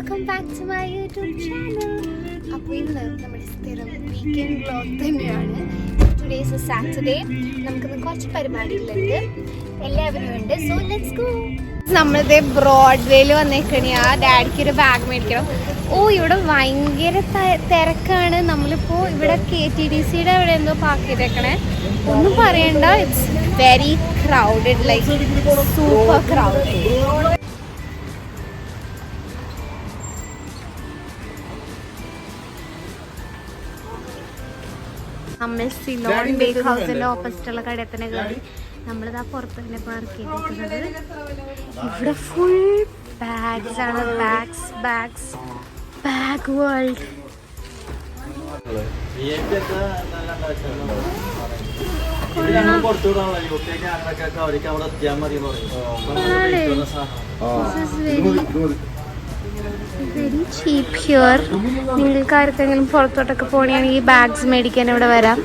Welcome back to my YouTube channel. അപ്പോൾ ഇന്ന് നമ്മുടെ സ്ഥിരം വീക്കെൻഡ് വ്ലോഗ് തന്നെയാണ്. Today is a Saturday. നമുക്കിന്ന് കുറച്ച് പരിപാടികളുണ്ട്, എല്ലാവരും ഉണ്ട്. So let's go. നമ്മളിത് ബ്രോഡ്വേയിൽ വന്നേക്കണേ. ആ ഡാഡിക്ക് ഒരു ബാഗ് മേടിക്കണം. ഓ, ഇവിടെ ഭയങ്കര തിരക്കാണ്. നമ്മളിപ്പോൾ ഇവിടെ KTDCയുടെ അവിടെ എന്തോ പാർക്ക് ചെയ്തേക്കണേ. ഒന്നും പറയണ്ട, it's very crowded, like super crowded. നമ്മൾ സിലോൺ ബേക്ക് ഹൗസിന്റെ ഓപ്പോസിറ്റുള്ള കടയിൽ തന്നെ കയറി. നമ്മളിതാ പുറത്ത് തന്നെ പാർക്ക് ചെയ്തിരിക്കുന്നത്. ഇവിടെ ഫുൾ ബാഗ്സ് ആണ്. Bag world. Very cheap here. നിങ്ങൾക്ക് ആർക്കെങ്കിലും പുറത്തോട്ടൊക്കെ പോകണമെങ്കിൽ ബാഗ്സ് മേടിക്കാൻ ഇവിടെ വരാം.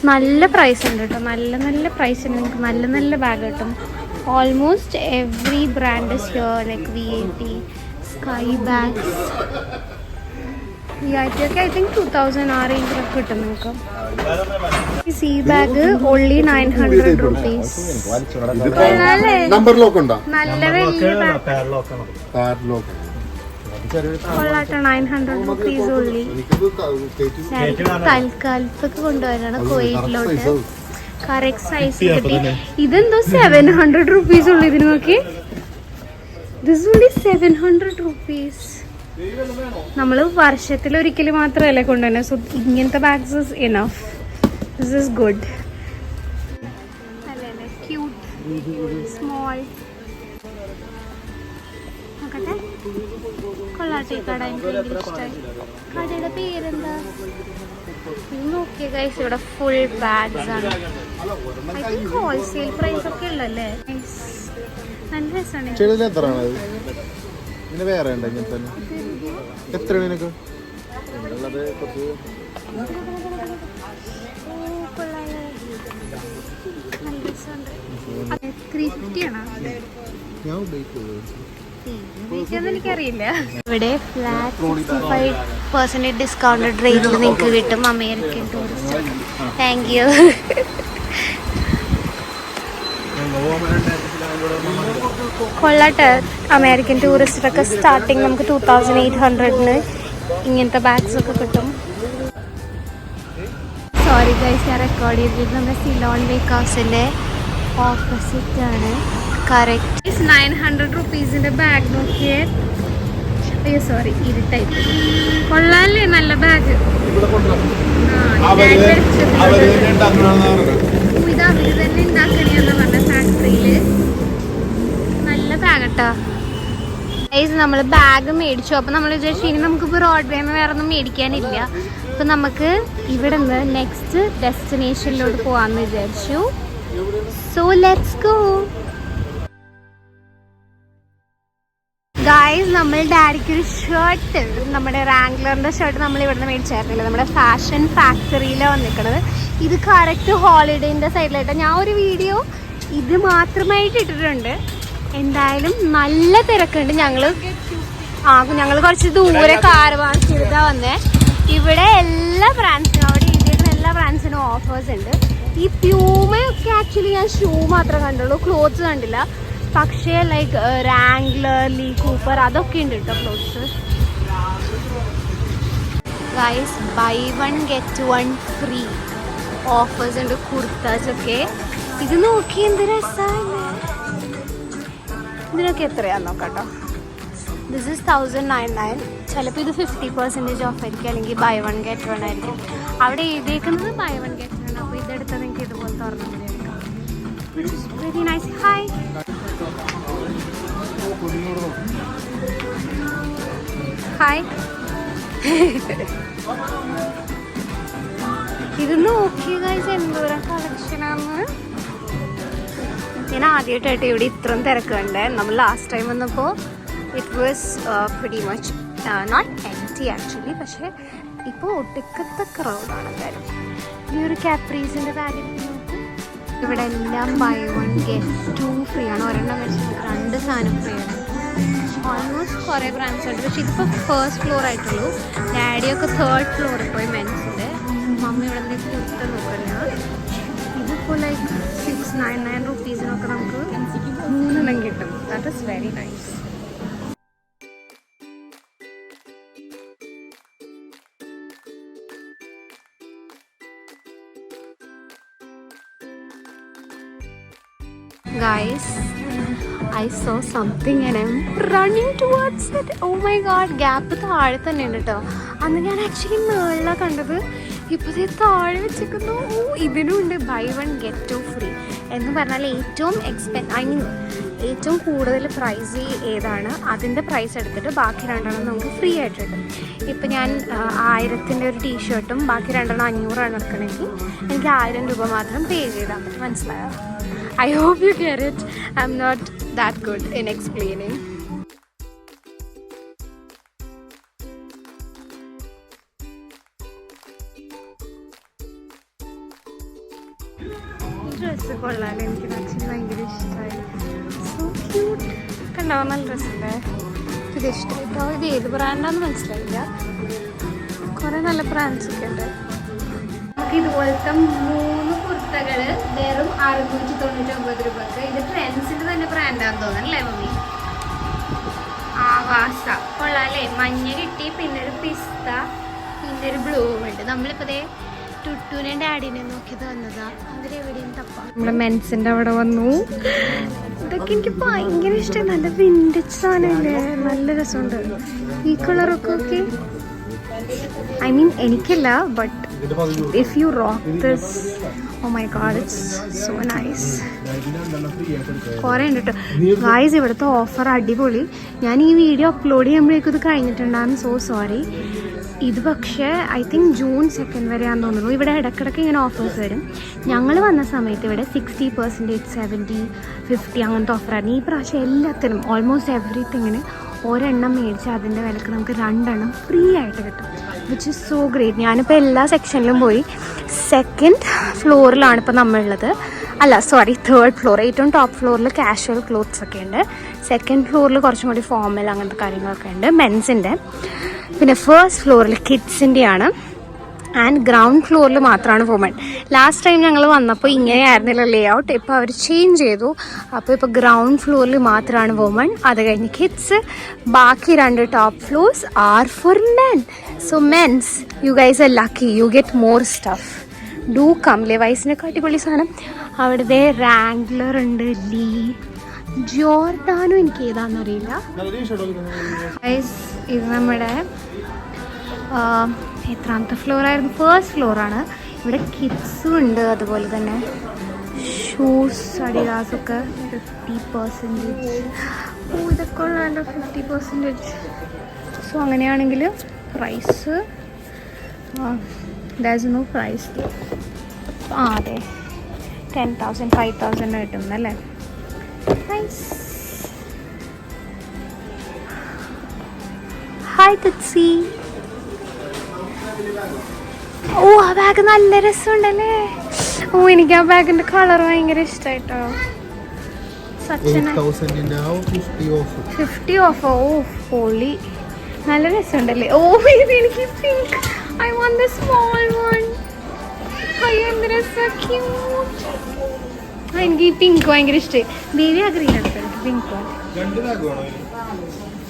നല്ല പ്രൈസ് ഉണ്ട് കേട്ടോ, നല്ല പ്രൈസ് ഉണ്ട്. നിങ്ങൾക്ക് നല്ല ബാഗ് കിട്ടും. Almost every brand is here, like VIP, sky bags. VIP ഒക്കെ ഐ തിങ്ക് 2000 ആ റേഞ്ചിലൊക്കെ കിട്ടും നിങ്ങൾക്ക്. See bag only 900 rupees. നല്ല വലിയ ബാഗ്. 900 rupees ഉള്ളി. തൽക്കാലത്തൊക്കെ കൊണ്ടുവരാണ് കുവൈറ്റിലോട്ട്. കറക്റ്റ് സൈസ് കിട്ടി. ഇതെന്തോ 700 rupees ഉള്ളു ഇതിന്. നോക്കി, ദിസ് ഓൺലി 700 rupees. നമ്മള് വർഷത്തിലൊരിക്കൽ മാത്രമല്ലേ കൊണ്ടുവരുന്നത്. സോ ഇങ്ങനത്തെ bags is enough. This is good. അല്ലേ, ക്യൂട്ട് സ്മോൾ. നോക്കട്ടെ, കൊള്ളാട്ടെ കട. എനിക്ക് ഭയങ്കര ഇഷ്ടമായി. കടയുടെ പേരെന്താ? ഇത് നോക്കിയ ഗൈസ്, ഇവിടെ ഫുൾ ബാഗ്സ് ആണ്. ഐ തിങ്ക് ഹോൾസെയിൽ പ്രൈസ് ഒക്കെ ഉള്ളല്ലേ. നല്ല രസമാണ്. വേറെ എത്ര 350 ആണോ? എനിക്കറിയില്ല. ഇവിടെ ഫ്ലാറ്റ് 65% ഡിസ്കൗണ്ടഡ് റേറ്റിൽ നിങ്ങൾക്ക് കിട്ടും. American tourist. Thank you. കൊള്ളാട്ടെ. അമേരിക്കൻ ടൂറിസ്റ്റൊക്കെ സ്റ്റാർട്ടിങ് നമുക്ക് 2800-ന് ഇങ്ങനത്തെ ബാഗ്സ് ഒക്കെ കിട്ടും. സോറി ഗൈസ്, ഞാൻ റെക്കോർഡ് ചെയ്തത് നമ്മുടെ സിലോൺ ബേക്ക് ഹൗസിൻ്റെ ഓപ്പോസിറ്റ് ആണ്. കറക്റ്റ് 900 rupees-ന്റെ ബാഗ് നോക്കിയേ. അയ്യോ സോറി, ഇരുട്ടായിട്ട്. കൊള്ളാല്ലേ, നല്ല ബാഗ്. ഇത് അവര് തന്നെ ഉണ്ടാക്കണെന്ന് പറഞ്ഞ ഫാക്ടറിയില്. നല്ല ബാഗ് കേട്ടോ. നമ്മൾ ബാഗ് മേടിച്ചു. അപ്പൊ നമ്മൾ വിചാരിച്ചു ഇനി നമുക്ക് ബ്രോഡ്വേന്ന് വേറെ ഒന്നും മേടിക്കാനില്ല. അപ്പൊ നമുക്ക് ഇവിടെ നിന്ന് നെക്സ്റ്റ് ഡെസ്റ്റിനേഷനിലോട്ട് പോവാന്ന് വിചാരിച്ചു. So let's go. ഗായ്സ്, നമ്മൾ ഡാഡിക്ക് ഒരു ഷർട്ട്, നമ്മുടെ റാംഗ്ലറിന്റെ ഷർട്ട് നമ്മൾ ഇവിടുന്ന് മേടിച്ചായിരുന്നില്ല. നമ്മുടെ ഫാഷൻ ഫാക്ടറിയിലാണ് വന്നിരിക്കുന്നത്. ഇത് കറക്റ്റ് ഹോളിഡേന്റെ സൈഡിലായിട്ട് ഞാൻ ഒരു വീഡിയോ ഇത് മാത്രമായിട്ട് ഇട്ടിട്ടുണ്ട്. എന്തായാലും നല്ല തിരക്കുണ്ട്. ഞങ്ങൾ കുറച്ച് ദൂരെ കാർ വാഷ് ചെയ്താ വന്നേ. ഇവിടെ എല്ലാ ബ്രാൻഡ്സിനും, അവിടെ ഇന്ത്യയിലെ എല്ലാ ബ്രാൻഡ്സിനും ഓഫേഴ്സ് ഉണ്ട്. ഈ പ്യൂമയൊക്കെ ആക്ച്വലി ഞാൻ ഷൂ മാത്രമേ കണ്ടുള്ളൂ, ക്ലോത്ത്സ് കണ്ടില്ല. പക്ഷേ ലൈക്ക് റാംഗ്ലർ, ലീ കൂപ്പർ അതൊക്കെ ഉണ്ട് കേട്ടോ clothes. Guys, buy one get one free offers ഉണ്ട് കുർത്താസൊക്കെ. ഇത് നോക്കി എന്ത് രസമല്ലേ. ഇതിനൊക്കെ എത്രയാന്ന് നോക്കാട്ടോ. This is 1099. ചിലപ്പോൾ ഇത് 50% ഓഫ് ആയിരിക്കും, അല്ലെങ്കിൽ buy one get one ആയിരിക്കും. അവിടെ എഴുതിയേക്കുന്നത് buy one get one. അപ്പോൾ ഇതെടുത്താൽ നിങ്ങൾക്ക് ഇതുപോലെ തുറന്നു എടുക്കാം. Very nice. ഹായ്. ഹായ്. ഇത് നോക്കിയ ഗൈസ് എന്തോരം കളക്ഷനാണ്. ഞാൻ ആദ്യമായിട്ടായിട്ട് ഇവിടെ ഇത്രയും തിരക്കുണ്ട്. നമ്മൾ ലാസ്റ്റ് ടൈം വന്നപ്പോൾ it was pretty much not empty actually. പക്ഷേ ഇപ്പോൾ ഒട്ടുക്കത്തെ ക്രൗഡാണ് എന്തായാലും. ഈ ഒരു കാപ്രീസിൻ്റെ ബാഗ് നോക്കും. ഇവിടെ എല്ലാം buy one get two free ആണ്. ഒരെണ്ണം വെച്ചിട്ട് 2 സാധനം ഫ്രീ ആണ്. ഓൾമോസ്റ്റ് കുറേ ബ്രാൻഡ്സ് ഉണ്ട്. പക്ഷെ ഇതിപ്പോൾ ഫസ്റ്റ് ഫ്ലോർ ആയിട്ടുള്ളൂ. ഡാഡിയൊക്കെ 3rd ഫ്ലോറിൽ പോയി മെൻസിൻ്റെ. മമ്മി ഇവിടെ നിന്ന് കുർത്ത നോക്കുന്നത്. ഇതിപ്പോൾ ലൈക്ക് 699 റുപ്പീസിനൊക്കെ നമുക്ക് 3 കിട്ടും. That is very nice. Guys, I saw something and I'm running towards it. Oh my god, gap താഴെ തന്നെ ഉണ്ട് കേട്ടോ. അന്ന് ഞാൻ ആക്ച്വലി മേളിലാണ് കണ്ടത്. ഇപ്പോൾ താഴെ വെച്ചിരിക്കുന്നു. ഇതിനും ഉണ്ട് ബൈ 1 get 2 ഫ്രീ എന്ന് പറഞ്ഞാൽ ഏറ്റവും കൂടുതൽ പ്രൈസ് ഏതാണ് അതിൻ്റെ പ്രൈസ് എടുത്തിട്ട് ബാക്കി 2 നമുക്ക് ഫ്രീ ആയിട്ട് കിട്ടും. ഇപ്പം ഞാൻ 1000-ൻ്റെ ഒരു ടീഷർട്ടും ബാക്കി 2 500 എടുക്കണമെങ്കിൽ എനിക്ക് 1000 രൂപ മാത്രം പേ ചെയ്താൽ മതി. മനസ്സിലായോ? I hope you get it. I'm not that good in explaining. Dress കൊള്ളാൻ എനിക്ക് ആക്ച്വലി ഭയങ്കര ഇഷ്ടമായി. So cute. കണ്ടോ നല്ല ഡ്രസ്സല്ലേ? ഇത് ഇഷ്ടമായിട്ടോ. ഇത് ഏത് ബ്രാൻഡാണെന്ന് മനസ്സിലായില്ല. കുറേ നല്ല ബ്രാൻഡ്സൊക്കെ ഉണ്ട്. നമുക്ക് ഇതുപോലത്തെ 3 കുർത്തകൾ വെറും 699 രൂപക്ക്. ഇത് ട്രെൻഡ്സിൻ്റെ തന്നെ ബ്രാൻഡാണെന്ന് തോന്നുന്നല്ലേ മമ്മി? ആവാസ കൊള്ളാല്ലേ? മഞ്ഞ കിട്ടി, പിന്നെ ഒരു പിസ്ത, പിന്നെ ഒരു ബ്ലൂ ഉണ്ട്. നമ്മളിപ്പോൾ ടുട്ടൂനെ ഡാഡിനെ നോക്കിയത് വന്നതാ. അവരെവിടെയും തപ്പാ. നമ്മുടെ മെൻസിൻ്റെ അവിടെ വന്നു. ഇതൊക്കെ എനിക്ക് ഭയങ്കര ഇഷ്ടം. നല്ല വിൻറ്റേജ് സാധനമല്ലേ? നല്ല രസമുണ്ട്. ഈ കളറൊക്കെ ഓക്കെ. I mean എനിക്കല്ല, but if you rock this, oh my god, it's so nice. കുറേ ഉണ്ട് കേട്ടോ ഗായ്സ്. ഇവിടുത്തെ ഓഫർ അടിപൊളി. ഞാൻ ഈ വീഡിയോ അപ്ലോഡ് ചെയ്യുമ്പോഴേക്കും ഇത് കഴിഞ്ഞിട്ടുണ്ടാകും. So sorry. ഇത് പക്ഷേ ഐ തിങ്ക് ജൂൺ 2 വരെയാണെന്ന് തോന്നുന്നു. ഇവിടെ ഇടയ്ക്കിടയ്ക്ക് ഇങ്ങനെ ഓഫേഴ്സ് വരും. ഞങ്ങൾ വന്ന സമയത്ത് ഇവിടെ 60%, 70, 50 അങ്ങനത്തെ ഓഫറായിരുന്നു. ഈ പ്രാവശ്യം എല്ലാത്തിനും ഓൾമോസ്റ്റ് എവറിത്തിങ്ങിന് ഒരെണ്ണം മേടിച്ചാൽ അതിൻ്റെ വിലക്ക് നമുക്ക് 2 ഫ്രീ ആയിട്ട് കിട്ടും. Which is so great. ഞാനിപ്പോൾ എല്ലാ സെക്ഷനിലും പോയി. 2nd ഫ്ലോറിലാണ് ഇപ്പോൾ നമ്മളുള്ളത്. അല്ല സോറി, 3rd ഫ്ലോർ. ഏറ്റവും ടോപ്പ് ഫ്ലോറിൽ കാഷ്വൽ ക്ലോത്ത്സ് ഒക്കെ ഉണ്ട്. 2nd ഫ്ലോറിൽ കുറച്ചും കൂടി ഫോർമൽ അങ്ങനത്തെ കാര്യങ്ങളൊക്കെ ഉണ്ട് മെൻസിൻ്റെ. പിന്നെ 1st ഫ്ലോറിൽ കിഡ്സിൻ്റെയാണ്. ആൻഡ് ഗ്രൗണ്ട് ഫ്ലോറിൽ മാത്രമാണ് വുമൺ. ലാസ്റ്റ് ടൈം ഞങ്ങൾ വന്നപ്പോൾ ഇങ്ങനെയായിരുന്നില്ല ലേ ഔട്ട്. ഇപ്പോൾ അവർ ചേഞ്ച് ചെയ്തു. അപ്പോൾ ഇപ്പോൾ ഗ്രൗണ്ട് ഫ്ലോറിൽ മാത്രമാണ് വുമൺ. അത് കഴിഞ്ഞ് കിഡ്സ്. ബാക്കി 2 top floors are for men. So mens, you guys are lucky. You get more stuff. Do come. ലെവൈസിനൊക്കെ അടിപൊളി സാധനം. അവിടുത്തെ റാംഗ്ലർ ഉണ്ട്, ലീ, ജോർഡാനും എനിക്ക് ഏതാണെന്നറിയില്ല. ഇത് നമ്മുടെ എത്രാമത്തെ ഫ്ലോറായിരുന്നു? 1st ഫ്ലോറാണ്. ഇവിടെ കിഡ്സും ഉണ്ട്. അതുപോലെ തന്നെ ഷൂസ്, അഡിഡാസൊക്കെ 50%. ഇതൊക്കെ ഉള്ള 50%. സോ അങ്ങനെയാണെങ്കിൽ പ്രൈസ് ദാറ്റ്സ് നോ പ്രൈസ്. അതെ 10,000 5,000 കിട്ടുന്നല്ലേ? നൈസ്. ഹായ് തുത്സി. ഓ ആ ബാഗ് നല്ല രസമുണ്ടല്ലേ? ഓ എനിക്ക് ആ ബാഗിന്റെ കളർ ഭയങ്കര ഇഷ്ടമായിട്ടോ. 50 ഓഫ്. ഓ പൊളി. നല്ല രസമുണ്ടല്ലേ? ഓ ഇത് എനിക്ക് pink. I want the small one. അയ്യോ എന്ത് രസം, ക്യൂട്ട്. എനിക്ക് ഈ പിങ്ക് ഭയങ്കര ഇഷ്ടമായി. ബേബി ആ ഗ്രീൻ എടുത്തു. എനിക്ക് പിങ്ക്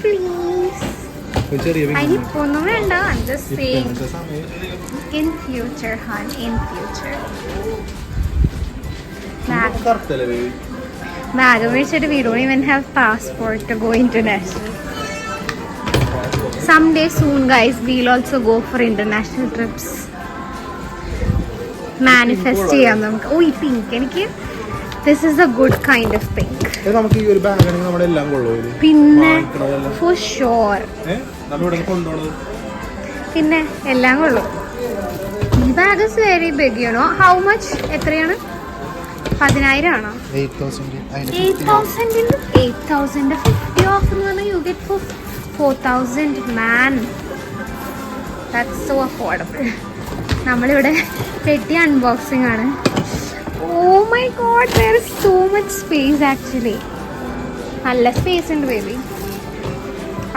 പ്ലീസ്. അതിനിപ്പൊന്നും വേണ്ട. In future hun, in future. Bag മേടിച്ചിട്ട് we don't even have passport to go international. Someday soon guys, we'll also go for international trips. Manifest ചെയ്യാം നമുക്ക്. ഓ ഈ പിങ്ക് എനിക്ക് this is a good kind of pink. നമുക്ക് ഈ ഒരു bag ആണെങ്കിൽ നമ്മുടെ എല്ലാം കൊള്ളും. പിന്നെ for sure പിന്നെ എല്ലാം കൊള്ളും. ഈ bag is very big, you know. How much? എത്രയാണ്? 10,000 ആണോ? 8,000 50 off എന്ന് പറഞ്ഞാൽ you get for 4,000. Man, that's so affordable. നമ്മളിവിടെ പെട്ടി അൺബോക്സിംഗ് ആണ്. Oh my god, there is so much space actually. നല്ല സ്പേസ് ഉണ്ട് ബേബി.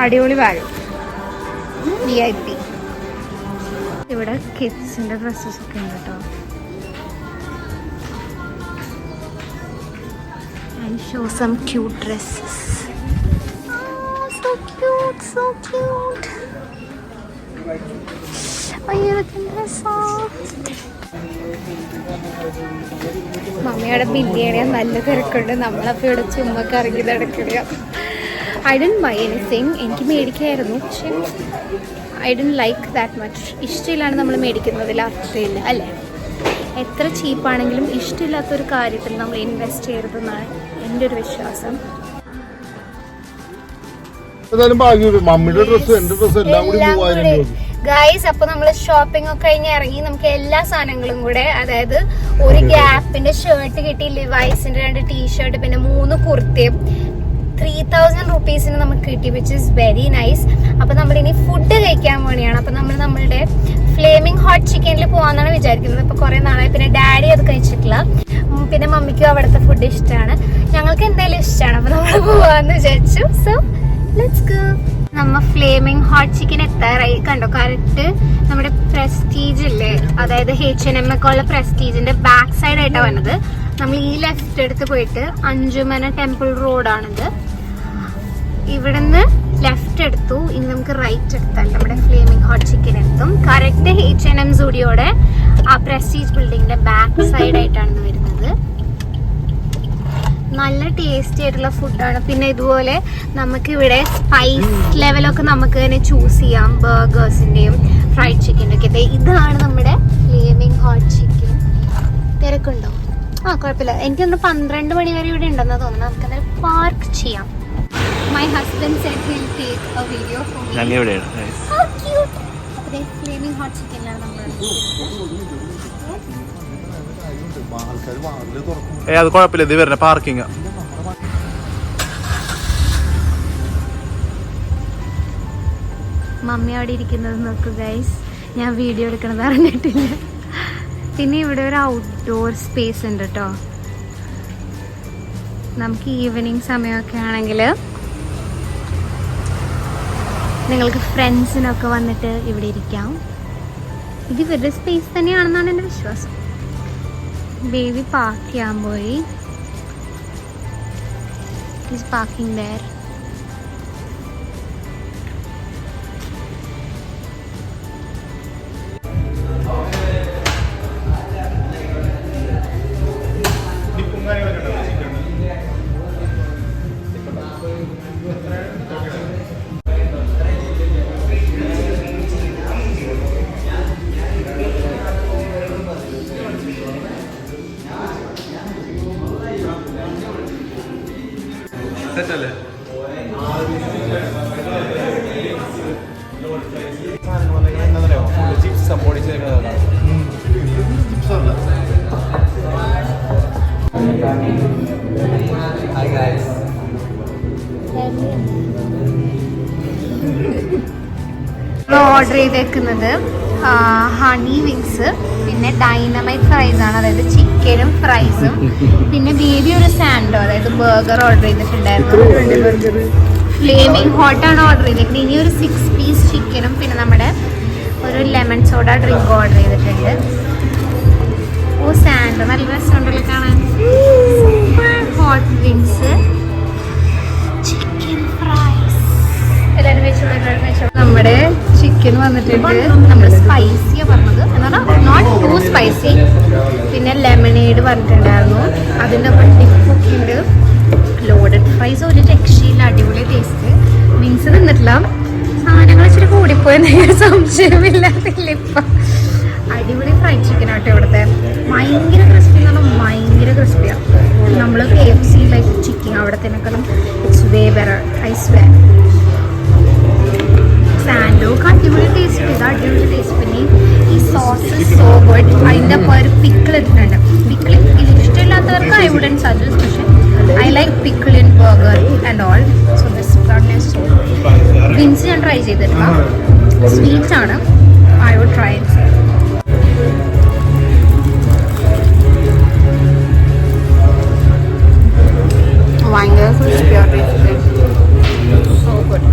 അടിപൊളി ബാഗ് VIP. ഇവിടെ കിഡ്സിന്റെ ഡ്രസ്സസ് ഒക്കെ ഉണ്ട് കേട്ടോ. And show some cute dresses. Oh, so cute, so cute. മമ്മിയുടെ ബില്ലിയുടെ നല്ല തിരക്കുണ്ട്. നമ്മളപ്പോൾ ഇവിടെ ചുമ്മാ കറങ്ങി നടക്കുക. I don't buy anything. എനിക്ക് മേടിക്കായിരുന്നു, പക്ഷെ I don't like that much. ഇഷ്ടമില്ലാണ് നമ്മൾ മേടിക്കുന്നതിൽ അർത്ഥമില്ല അല്ലേ? എത്ര ചീപ്പാണെങ്കിലും ഇഷ്ടമില്ലാത്തൊരു കാര്യത്തിൽ നമ്മൾ ഇൻവെസ്റ്റ് ചെയ്യരുതെന്നാണ് എൻ്റെ ഒരു വിശ്വാസം. ഗൈസ്, അപ്പൊ നമ്മള് ഷോപ്പിംഗ് ഒക്കെ കഴിഞ്ഞ് ഇറങ്ങി. നമുക്ക് എല്ലാ സാധനങ്ങളും കൂടെ, അതായത് ഒരു ഗ്യാപ്പിന്റെ ഷർട്ട് കിട്ടി, ലിവൈസിന്റെ 2 ടീഷർട്ട്, പിന്നെ 3 കുർത്തയും 3000 rupeesന് നമുക്ക് കിട്ടി, വിച്ച് ഇസ് വെരി നൈസ്. അപ്പൊ നമ്മളിനി ഫുഡ് കഴിക്കാൻ വേണ്ടിയാണ്. അപ്പൊ നമ്മളുടെ ഫ്ലേമിംഗ് ഹോട്ട് ചിക്കനിൽ പോവാന്നാണ് വിചാരിക്കുന്നത്. ഇപ്പൊ കുറെ നാളായി. പിന്നെ ഡാഡി അത് കഴിച്ചിട്ടില്ല, പിന്നെ മമ്മിക്കും അവിടുത്തെ ഫുഡ് ഇഷ്ടമാണ്. ഞങ്ങൾക്ക് എന്തായാലും ഇഷ്ടമാണ്. അപ്പൊ നമ്മൾ പോവാന്ന് വിചാരിച്ചു. So let's go. നമ്മ ഫ്ലേമിംഗ് ഹോട്ട് ചിക്കൻ എത്താറായി. കണ്ടോ, കറക്റ്റ് നമ്മുടെ പ്രസ്റ്റീജ് ഇല്ലേ, അതായത് H&M ഒക്കെ ഉള്ള പ്രസ്റ്റീജിന്റെ ബാക്ക് സൈഡ് ആയിട്ടാണ് വന്നത്. നമ്മൾ ഈ ലെഫ്റ്റ് എടുത്ത് പോയിട്ട് അഞ്ചുമന ടെമ്പിൾ റോഡാണിത്. ഇവിടുന്ന് ലെഫ്റ്റ് എടുത്തു. ഇനി നമുക്ക് റൈറ്റ് എടുത്താൽ നമ്മുടെ ഫ്ലേമിംഗ് ഹോട്ട് ചിക്കൻ എത്തും. കറക്റ്റ് H&M സ്റ്റുഡിയോയുടെ ആ പ്രസ്റ്റീജ് ബിൽഡിങ്ങിന്റെ ബാക്ക് സൈഡ് ആയിട്ടാണ് വരുന്നത്. നല്ല ടേസ്റ്റി ആയിട്ടുള്ള ഫുഡാണ്. പിന്നെ ഇതുപോലെ നമുക്ക് ഇവിടെ സ്പൈസ് ലെവലൊക്കെ നമുക്ക് തന്നെ ചൂസ് ചെയ്യാം. ബർഗേഴ്സിന്റെയും ഫ്രൈഡ് ചിക്കൻ്റെ ഒക്കെ. ഇതാണ് നമ്മുടെ ഫ്ലേമിംഗ് ഹോട്ട് ചിക്കൻ. തിരക്കുണ്ടോ? ആ, കുഴപ്പമില്ല. എനിക്കൊന്ന് 12 മണി വരെ ഇവിടെ ഉണ്ടെന്ന് തോന്നുന്നു. നമുക്ക് എന്തായാലും പാർക്ക് ചെയ്യാം. My husband Z he will take A video for me. How cute. അപ്പോൾ ഫ്ലേമിംഗ് ഹോട്ട് ചിക്കനിലാണ് നമ്മൾ. അത് കുഴപ്പമില്ല, ഇത് വരുന്ന പാർക്കിംഗ്. മമ്മി അവിടെ ഇരിക്കുന്നത് നോക്കൂ ഗൈസ്. ഞാൻ വീഡിയോ എടുക്കണത് അറിഞ്ഞിട്ടില്ല. പിന്നെ ഇവിടെ ഒരു ഔട്ട്ഡോർ സ്പേസ് ഉണ്ട് കേട്ടോ. നമുക്ക് ഈവനിങ് സമയമൊക്കെ ആണെങ്കിൽ നിങ്ങൾക്ക് ഫ്രണ്ട്സിനൊക്കെ വന്നിട്ട് ഇവിടെ ഇരിക്കാം. ഇത് ഇവരുടെ സ്പേസ് തന്നെയാണെന്നാണ് എൻ്റെ വിശ്വാസം. ബേബി പാർക്ക് ചെയ്യാൻ പോയി. Is parking there. ഓർഡർ ചെയ്തേക്കുന്നത് ഹണി വിങ്സ്, പിന്നെ ഡൈനമൈറ്റ് ഫ്രൈസ് ആണ്, അതായത് ചിക്കനും ഫ്രൈസും. പിന്നെ ബേബി ഒരു സാൻഡോ, അതായത് ബർഗർ ഓർഡർ ചെയ്തിട്ടുണ്ടായിരുന്നു. ഫ്ലേമിംഗ് ഹോട്ടാണ് ഓർഡർ ചെയ്തിരിക്കുന്നത്. ഇനി ഒരു 6 പീസ് ചിക്കനും പിന്നെ നമ്മുടെ ഒരു ലെമൺ സോഡ ഡ്രിങ്ക് ഓർഡർ ചെയ്തിട്ടുണ്ട്. ഓ, സാൻഡോ നല്ല രസമുണ്ടല്ലോ കാണാൻ. ഹോട്ട് വിങ്സ്, ചിക്കൻ ഫ്രൈസ്, എല്ലാവരും വെച്ചു. നമ്മുടെ ചിക്കൻ വന്നിട്ടുണ്ട്. നമ്മൾ സ്പൈസിയാണ് പറഞ്ഞത്, എന്ന് പറഞ്ഞാൽ നോട്ട് ടു സ്പൈസി. പിന്നെ ലെമണേഡ് പറഞ്ഞിട്ടുണ്ടായിരുന്നു. അതിൻ്റെ ഒപ്പം ഡിപ്പൊക്കെ ഉണ്ട്. ലോഡഡ് ഫ്രൈസ് ഒരു രക്ഷയില്ല, അടിപൊളി ടേസ്റ്റ്. വിങ്സ് തിന്നിട്ടില്ല. സാധനങ്ങൾ ഇച്ചിരി കൂടിപ്പോയെന്ന് സംശയമില്ലാത്തില്ല ഇപ്പം. അടിപൊളി ഫ്രൈഡ് ചിക്കൻ ആട്ടോ ഇവിടുത്തെ. ഭയങ്കര ക്രിസ്പി എന്ന് പറഞ്ഞാൽ ഭയങ്കര ക്രിസ്പിയാണ്. നമ്മൾ KFC ലൈക്ക് ചിക്കൻ അവിടത്തേക്കാളും it's way better, I swear. സാൻഡോക്ക് അടിപൊളി ടേസ്റ്റ്. ഇത് അടിപൊളി ടേസ്റ്റ്. പിന്നെ ഈ സോസ് സോ ഗുഡ്. അതിൻ്റെ ഒപ്പം ഒരു പിക്കിൾ ഇട്ടിട്ടുണ്ട്. പിക്കിൾ ഇഷ്ടമില്ലാത്തവർക്ക് ഐ വുഡൻറ്റ് സജസ്റ്റ്, പക്ഷേ I like pickle in burger and all. So this wings ഞാൻ ട്രൈ ചെയ്തിട്ടില്ല. സ്വീറ്റ് ആണ്. I would try it. ഭയങ്കര ക്രിസ്പിയാണ്. So good.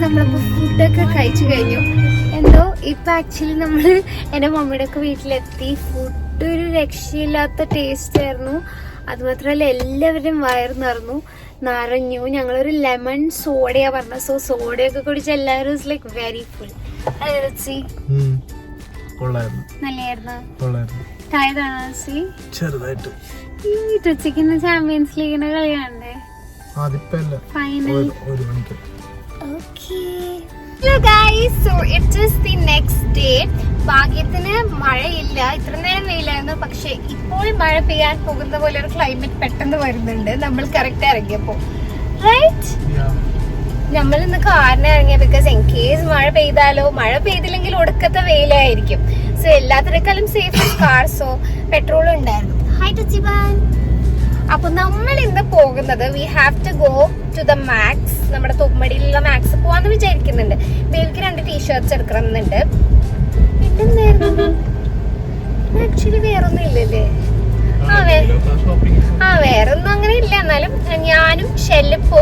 നമ്മളിപ്പോൾ ഫുഡൊക്കെ കഴിച്ചു കഴിഞ്ഞു. എന്തോ ഇപ്പം ആക്ച്വലി നമ്മള് എൻ്റെ മമ്മിയുടെ ഒക്കെ വീട്ടിലെത്തി. ഫുഡ് ഒരു രക്ഷയില്ലാത്ത ടേസ്റ്റ് ആയിരുന്നു. അതുമാത്രമല്ല എല്ലാവരുടെയും വയറ് നിറഞ്ഞു. ഞങ്ങളൊരു ലെമൺ സോഡയാ പറഞ്ഞത്. സോ സോഡയൊക്കെ കുടിച്ച് എല്ലാവരും ഇസ് ലൈക്ക് വെരി ഫുൾ. നല്ലായിരുന്നു. ചെറുതായിട്ട് ഉച്ചയ്ക്ക് ചാമ്പ്യൻസ് ലീഗിന്റെ കളിയാണ്ടേ ഫൈനൽ. ഭാഗ്യത്തിന് മഴയില്ല, ഇത്ര നേരം വെയിലായിരുന്നു. പക്ഷെ ഇപ്പോൾ മഴ പെയ്യാൻ പോകുന്ന പോലെ ഒരു ക്ലൈമറ്റ് പെട്ടെന്ന് വരുന്നുണ്ട്. നമ്മൾ കറക്റ്റ് ഇറങ്ങിയപ്പോ റൈറ്റ്. നമ്മൾ ഇന്ന് കാറിന് ഇറങ്ങിയ ബിക്കോസ് ഇൻ കേസ് മഴ പെയ്താലോ, മഴ പെയ്തില്ലെങ്കിൽ ഒടുക്കത്തെ വെയിലായിരിക്കും. സോ എല്ലാത്തിനേക്കാളും സേഫ് കാർ. സോ പെട്രോൾ ഉണ്ടായിരുന്നു. ഹൈ ടച്ചിബാൻ. അപ്പൊ നമ്മൾ ഇന്ന് പോകുന്നത് we have to go to the Max. നമ്മുടെ തൊമ്മടിയിലുള്ള മാക്സ് പോവാന്ന് വിചാരിക്കുന്നുണ്ട്. ബേബിക്ക് 2 ടീഷർട്ട്സ് എടുക്കണമെന്നുണ്ട്. ആക്ച്വലി വേറൊന്നും ഇല്ലല്ലേ? വേറൊന്നും അങ്ങനെ ഇല്ല. എന്നാലും ഞാനും ഷെല്ലിപ്പോ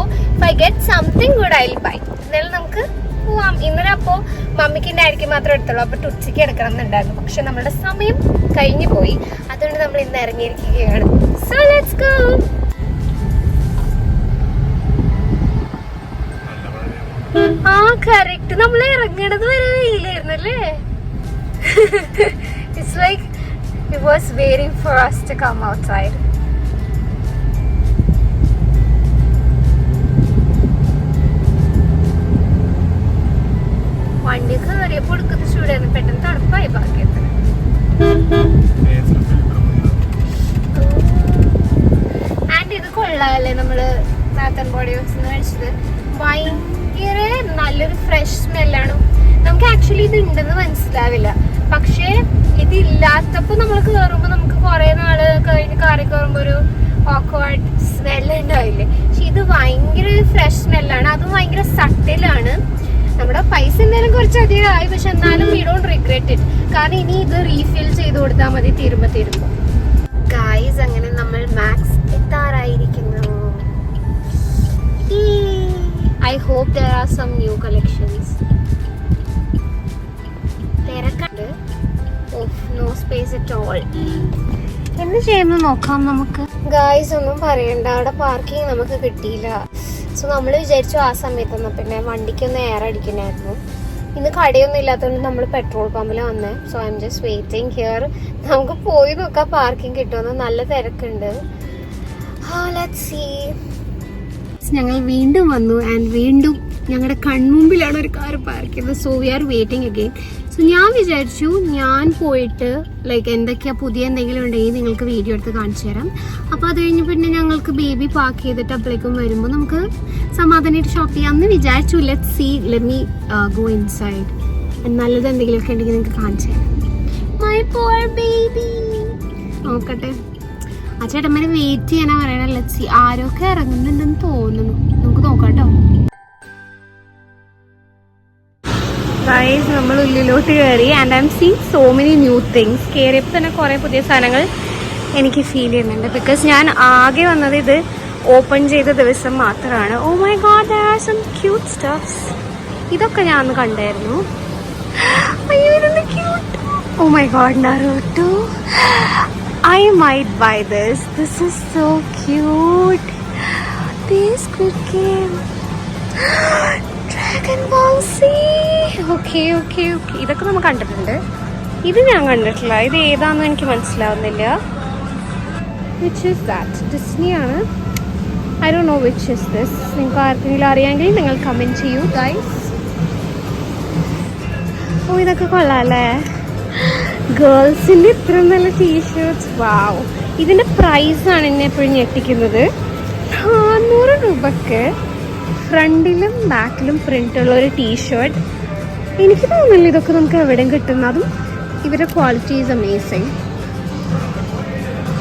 I get something good I will buy. എന്നാലും നമുക്ക് പോവാം. ഇന്നലെ അപ്പോ മമ്മിക്കും ഡാഡിക്ക് മാത്രം എടുത്തുള്ളൂ. അപ്പൊ ടുച്ചിക്ക് എടുക്കണം എന്നുണ്ടായിരുന്നു. പക്ഷെ നമ്മുടെ സമയം കഴിഞ്ഞു പോയി. അതുകൊണ്ട് നമ്മൾ ഇന്ന് ഇറങ്ങിയിരിക്കുകയാണ്. So let's go. കറക്റ്റ് നമ്മൾ ഇറങ്ങണത് വരെ വെയിലായിരുന്നല്ലേ. It's like it was waiting for us to come outside. വണ്ടി കയറിയപ്പോ എടുക്കുന്ന ചൂടായിരുന്നു. പെട്ടെന്ന് തണുപ്പായി ഭാഗ്യത്തിന്. ആൻഡ് ഇത് കൊള്ളാല്ലേ, നമ്മള് നാത്തൻ ബോഡി വർക്സ് കഴിച്ചത്. ഭയങ്കര നല്ലൊരു ഫ്രഷ് സ്മെല്ലാണ്. നമുക്ക് ആക്ച്വലി ഇത് ഉണ്ടെന്ന് മനസ്സിലാവില്ല. പക്ഷെ ഇതില്ലാത്തപ്പോ നമ്മൾ കയറുമ്പോ നമുക്ക് കുറെ നാള് കഴിഞ്ഞ് കാറി കയറുമ്പോ ഒരു ഓക്വേർഡ് സ്മെല്ല് ഉണ്ടാവില്ലേ. പക്ഷെ ഇത് ഭയങ്കര ഫ്രഷ് സ്മെല്ലാണ്. അതും ഭയങ്കര സട്ടിലാണ്. നമ്മുടെ പൈസ എന്തായാലും കുറച്ചധികം ആയി. പക്ഷെ എന്നാലും വി ഡോണ്ട് റിഗ്രറ്റ് ഇറ്റ്. കാരണം ഇനി ഇത് റീഫിൽ ചെയ്ത് കൊടുത്താൽ മതി തീരുമ്പോ. ഗായ്സ്, അങ്ങനെ നമ്മൾ മാക്സ് എത്താറായിരിക്കുന്നു. I hope there are some new collections. തിരക്കുണ്ട്. no space at all. എന്ത് ചെയ്യുന്നു നോക്കാം നമുക്ക്. ഗായ്സ്, ഒന്നും പറയണ്ട, അവിടെ പാർക്കിംഗ് നമുക്ക് കിട്ടിയില്ല. സോ നമ്മൾ വിചാരിച്ചു ആ സമയത്തൊന്നും പിന്നെ വണ്ടിക്കൊന്ന് എയർ അടിക്കണമായിരുന്നു. ഇന്ന് കടയൊന്നും ഇല്ലാത്തതുകൊണ്ട് നമ്മൾ പെട്രോൾ പമ്പിൽ വന്നേ. So I'm just waiting here. നമുക്ക് പോയി നോക്കാം പാർക്കിംഗ് കിട്ടുമെന്ന്. നല്ല തിരക്കുണ്ട്. Let's see. ഞങ്ങൾ വീണ്ടും വന്നു. ആൻഡ് വീണ്ടും ഞങ്ങളുടെ കൺമുമ്പിലാണ് ഒരു കാർ പാർക്ക് ചെയ്തത്. So we are waiting again. സോ ഞാൻ വിചാരിച്ചു ഞാൻ പോയിട്ട് ലൈക്ക് എന്തൊക്കെയാ പുതിയ എന്തെങ്കിലും ഉണ്ടെങ്കിൽ നിങ്ങൾക്ക് വീഡിയോ എടുത്ത് കാണിച്ചു തരാം. അപ്പോൾ അത് കഴിഞ്ഞ് പിന്നെ ഞങ്ങൾക്ക് ബേബി പാർക്ക് ചെയ്തിട്ട് അപ്പോഴേക്കും വരുമ്പോൾ നമുക്ക് സമാധാനമായിട്ട് ഷോപ്പ് ചെയ്യാം എന്ന് വിചാരിച്ചു. Let see, let me go inside. നല്ലത് എന്തെങ്കിലുമൊക്കെ ഉണ്ടെങ്കിൽ നിങ്ങൾക്ക് കാണിച്ചു തരാം. My poor baby. നോക്കട്ടെ, ആ ചേട്ടന്മാരെ വെയിറ്റ് ചെയ്യാനാ പറയണ. ലെറ്റ് സീ, ആരൊക്കെ ഇറങ്ങുന്നുണ്ടെന്ന് തോന്നുന്നു. നമുക്ക് നോക്കാം കേട്ടോ. ഗൈസ്, നമ്മൾ ഉള്ളിലോട്ട് കയറി. And I am seeing so many new things. കയറിയപ്പോൾ തന്നെ കുറേ പുതിയ സാധനങ്ങൾ എനിക്ക് ഫീൽ ചെയ്യുന്നുണ്ട്. ബിക്കോസ് ഞാൻ ആകെ വന്നത് ഇത് ഓപ്പൺ ചെയ്ത ദിവസം മാത്രമാണ്. Oh my god, there are some cute stuffs. ഇതൊക്കെ ഞാൻ അന്ന് കണ്ടായിരുന്നു. അയ്യോ, ഇതെന്ത് cute. Oh my god, Naruto. I might buy this. This is so cute. This Squid Game. Dragon Ball Z. Okay. ഇതൊക്കെ നമ്മൾ കണ്ടിട്ടുണ്ട്. ഇത് ഞാൻ കണ്ടിട്ടില്ല. ഇത് ഏതാണെന്ന് എനിക്ക് മനസ്സിലാവുന്നില്ല. Which is that? Disney ആണ്. I don't know which is this. നിങ്ങൾക്ക് ആർക്കെങ്കിലും അറിയാമെങ്കിൽ നിങ്ങൾ കമൻറ്റ് ചെയ്യൂ ഗൈസ്. ഓ, ഇതൊക്കെ കൊള്ളാല്ലേ. ഗേൾസിൻ്റെ ഇത്ര നല്ല ടീഷർട്ട്സ്. വാവ്. ഇതിൻ്റെ പ്രൈസാണ് എന്നെ എപ്പോഴും ഞെട്ടിക്കുന്നത്. 400 രൂപക്ക് ഫ്രണ്ടിലും ബാക്കിലും പ്രിൻ്റുള്ള ഒരു ടീഷർട്ട്. എനിക്ക് തോന്നുന്നില്ല ഇതൊക്കെ നമുക്ക് എവിടെയും കിട്ടുന്നതും. ഇവരുടെ ക്വാളിറ്റി ഈസ് അമേസിങ്.